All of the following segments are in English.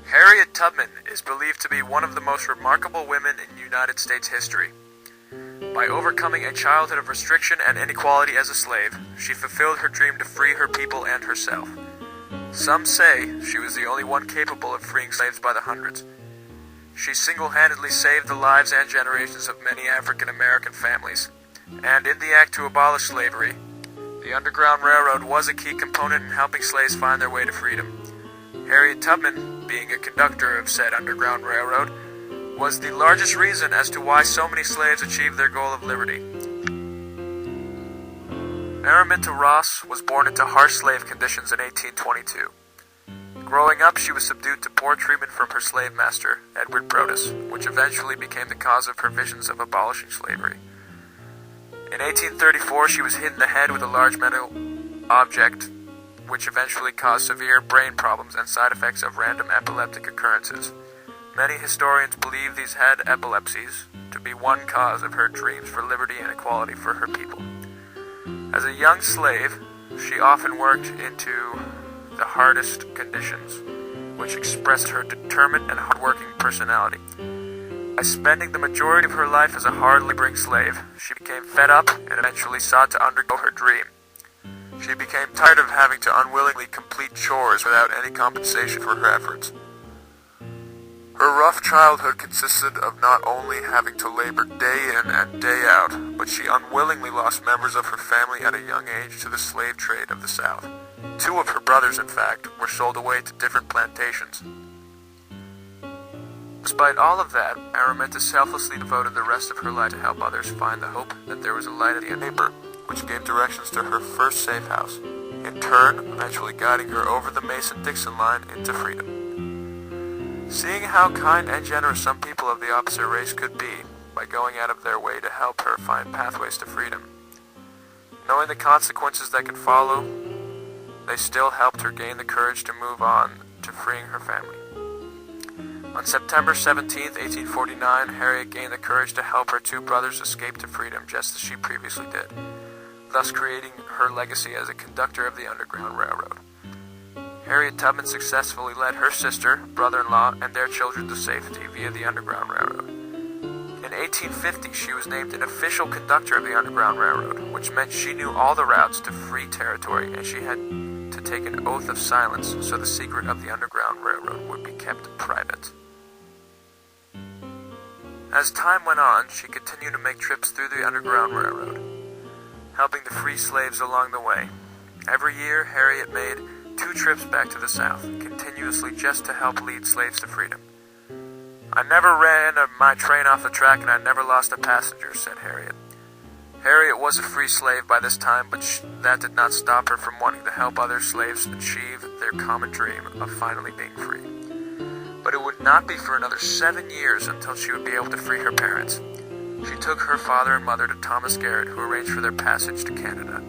Harriet Tubman is believed to be one of the most remarkable women in United States history. By overcoming a childhood of restriction and inequality as a slave, she fulfilled her dream to free her people and herself. Some say she was the only one capable of freeing slaves by the hundreds. She single-handedly saved the lives and generations of many African American families, and in the act to abolish slavery, the Underground Railroad was a key component in helping slaves find their way to freedom. Harriet Tubman, being a conductor of said Underground Railroad, was the largest reason as to why so many slaves achieved their goal of liberty. Araminta Ross was born into harsh slave conditions in 1822. Growing up, she was subdued to poor treatment from her slave master, Edward Brodess, which eventually became the cause of her visions of abolishing slavery. In 1834, she was hit in the head with a large metal object, which eventually caused severe brain problems and side effects of random epileptic occurrences. Many historians believe these head epilepsies to be one cause of her dreams for liberty and equality for her people. As a young slave, she often worked into the hardest conditions, which expressed her determined and hardworking personality. By spending the majority of her life as a hard laboring slave, she became fed up and eventually sought to undergo her dream. She became tired of having to unwillingly complete chores without any compensation for her efforts. Her rough childhood consisted of not only having to labor day in and day out, but she unwillingly lost members of her family at a young age to the slave trade of the South. 2 of her brothers, in fact, were sold away to different plantations. Despite all of that, Araminta selflessly devoted the rest of her life to help others find the hope that there was a light at the end of the neighbor, which gave directions to her first safe house, in turn eventually guiding her over the Mason-Dixon line into freedom. Seeing how kind and generous some people of the opposite race could be by going out of their way to help her find pathways to freedom. Knowing the consequences that could follow, they still helped her gain the courage to move on to freeing her family. On September 17, 1849, Harriet gained the courage to help her 2 brothers escape to freedom just as she previously did, thus creating her legacy as a conductor of the Underground Railroad. Harriet Tubman successfully led her sister, brother-in-law, and their children to safety via the Underground Railroad. In 1850, she was named an official conductor of the Underground Railroad, which meant she knew all the routes to free territory, and she had to take an oath of silence so the secret of the Underground Railroad would be kept private. As time went on, she continued to make trips through the Underground Railroad, helping the free slaves along the way. Every year, Harriet made 2 trips back to the South, continuously just to help lead slaves to freedom. "I never ran my train off the track and I never lost a passenger," said Harriet. Harriet was a free slave by this time, but that did not stop her from wanting to help other slaves achieve their common dream of finally being free. But it would not be for another 7 years until she would be able to free her parents. She took her father and mother to Thomas Garrett, who arranged for their passage to Canada.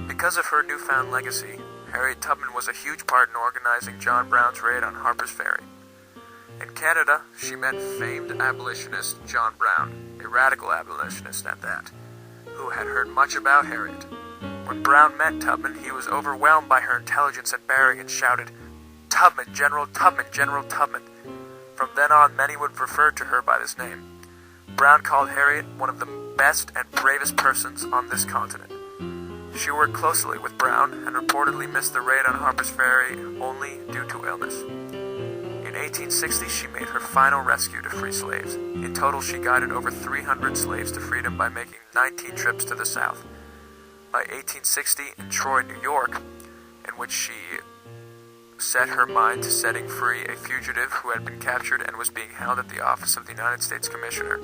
Because of her newfound legacy, Harriet Tubman was a huge part in organizing John Brown's raid on Harper's Ferry. In Canada, she met famed abolitionist John Brown, a radical abolitionist at that, who had heard much about Harriet. When Brown met Tubman, he was overwhelmed by her intelligence and bearing and shouted, "Tubman, General Tubman, General Tubman." From then on, many would refer to her by this name. Brown called Harriet one of the best and bravest persons on this continent. She worked closely with Brown and reportedly missed the raid on Harper's Ferry only due to illness. In 1860, she made her final rescue to free slaves. In total, she guided over 300 slaves to freedom by making 19 trips to the South. By 1860, in Troy, New York, in which she set her mind to setting free a fugitive who had been captured and was being held at the office of the United States Commissioner.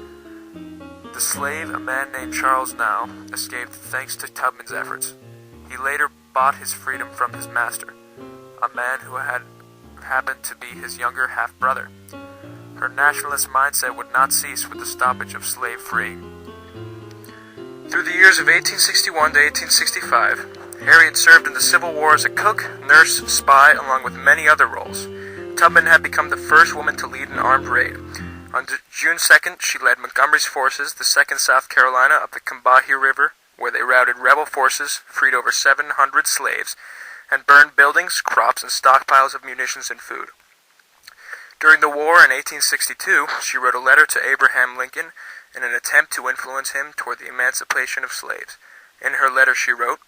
The slave, a man named Charles Now, escaped thanks to Tubman's efforts. He later bought his freedom from his master, a man who had happened to be his younger half-brother. Her nationalist mindset would not cease with the stoppage of slave freeing. Through the years of 1861 to 1865, Harriet served in the Civil War as a cook, nurse, spy, along with many other roles. Tubman had become the first woman to lead an armed raid. On June 2nd, she led Montgomery's forces, the 2nd South Carolina, up the Combahee River, where they routed rebel forces, freed over 700 slaves, and burned buildings, crops, and stockpiles of munitions and food. During the war in 1862, she wrote a letter to Abraham Lincoln in an attempt to influence him toward the emancipation of slaves. In her letter she wrote,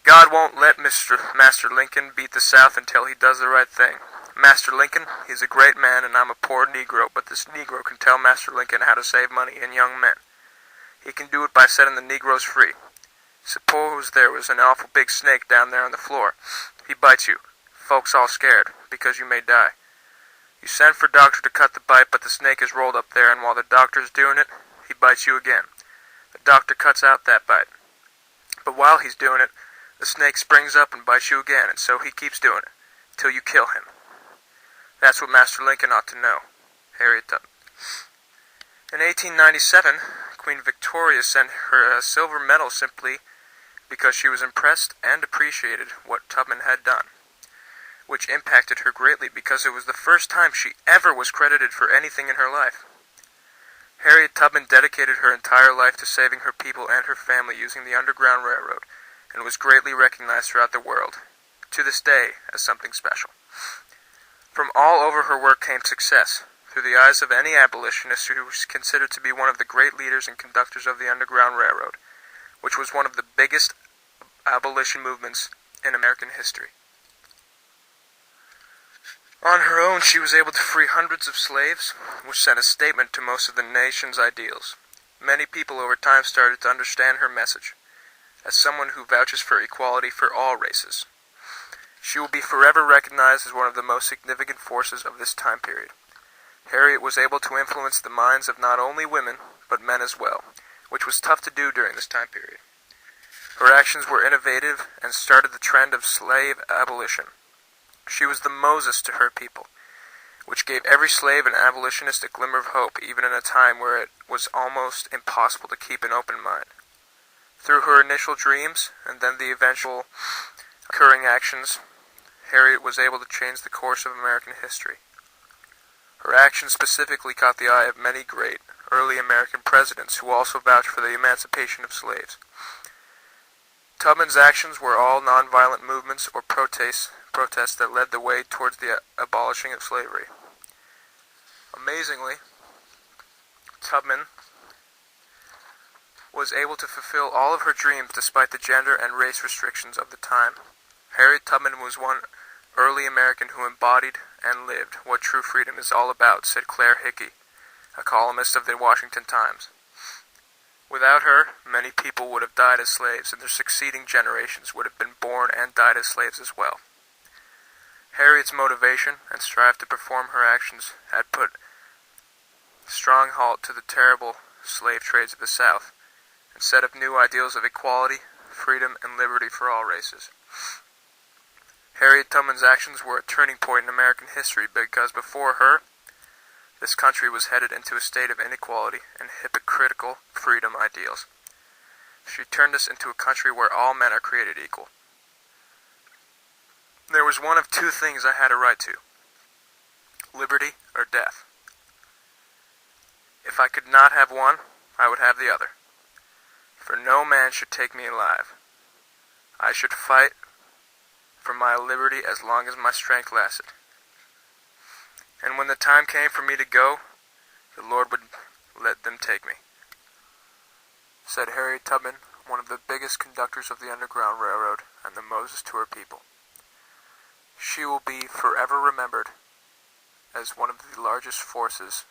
"God won't let Master Lincoln beat the South until he does the right thing. Master Lincoln, he's a great man and I'm a poor Negro, but this Negro can tell Master Lincoln how to save money and young men. He can do it by setting the Negroes free. Suppose there was an awful big snake down there on the floor. He bites you. Folks all scared, because you may die. You send for a doctor to cut the bite, but the snake is rolled up there, and while the doctor's doing it, he bites you again. The doctor cuts out that bite. But while he's doing it, the snake springs up and bites you again, and so he keeps doing it, till you kill him. That's what Master Lincoln ought to know." Harriet Tubman. In 1897, Queen Victoria sent her a silver medal simply because she was impressed and appreciated what Tubman had done, which impacted her greatly because it was the first time she ever was credited for anything in her life. Harriet Tubman dedicated her entire life to saving her people and her family using the Underground Railroad, and was greatly recognized throughout the world, to this day, as something special. From all over her work came success. Through the eyes of any abolitionist who was considered to be one of the great leaders and conductors of the Underground Railroad, which was one of the biggest abolition movements in American history. On her own, she was able to free hundreds of slaves, which sent a statement to most of the nation's ideals. Many people over time started to understand her message, as someone who vouches for equality for all races. She will be forever recognized as one of the most significant forces of this time period. Harriet was able to influence the minds of not only women, but men as well, which was tough to do during this time period. Her actions were innovative and started the trend of slave abolition. She was the Moses to her people, which gave every slave and abolitionist a glimmer of hope, even in a time where it was almost impossible to keep an open mind. Through her initial dreams, and then the eventual occurring actions, Harriet was able to change the course of American history. Her actions specifically caught the eye of many great early American presidents who also vouched for the emancipation of slaves. Tubman's actions were all nonviolent movements or protests that led the way towards the abolishing of slavery. Amazingly, Tubman was able to fulfill all of her dreams despite the gender and race restrictions of the time. Harriet Tubman was one early American who embodied and lived what true freedom is all about, said Claire Hickey, a columnist of the Washington Times. Without her, many people would have died as slaves, and their succeeding generations would have been born and died as slaves as well. Harriet's motivation and strive to perform her actions had put strong halt to the terrible slave trades of the South, and set up new ideals of equality, freedom, and liberty for all races. Harriet Tubman's actions were a turning point in American history because before her, this country was headed into a state of inequality and hypocritical freedom ideals. She turned us into a country where all men are created equal. There was one of two things I had a right to: liberty or death. If I could not have one, I would have the other. For no man should take me alive. I should fight for my liberty as long as my strength lasted. And when the time came for me to go, the Lord would let them take me," said Harriet Tubman, one of the biggest conductors of the Underground Railroad and the Moses to her people. She will be forever remembered as one of the largest forces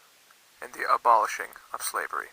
in the abolishing of slavery.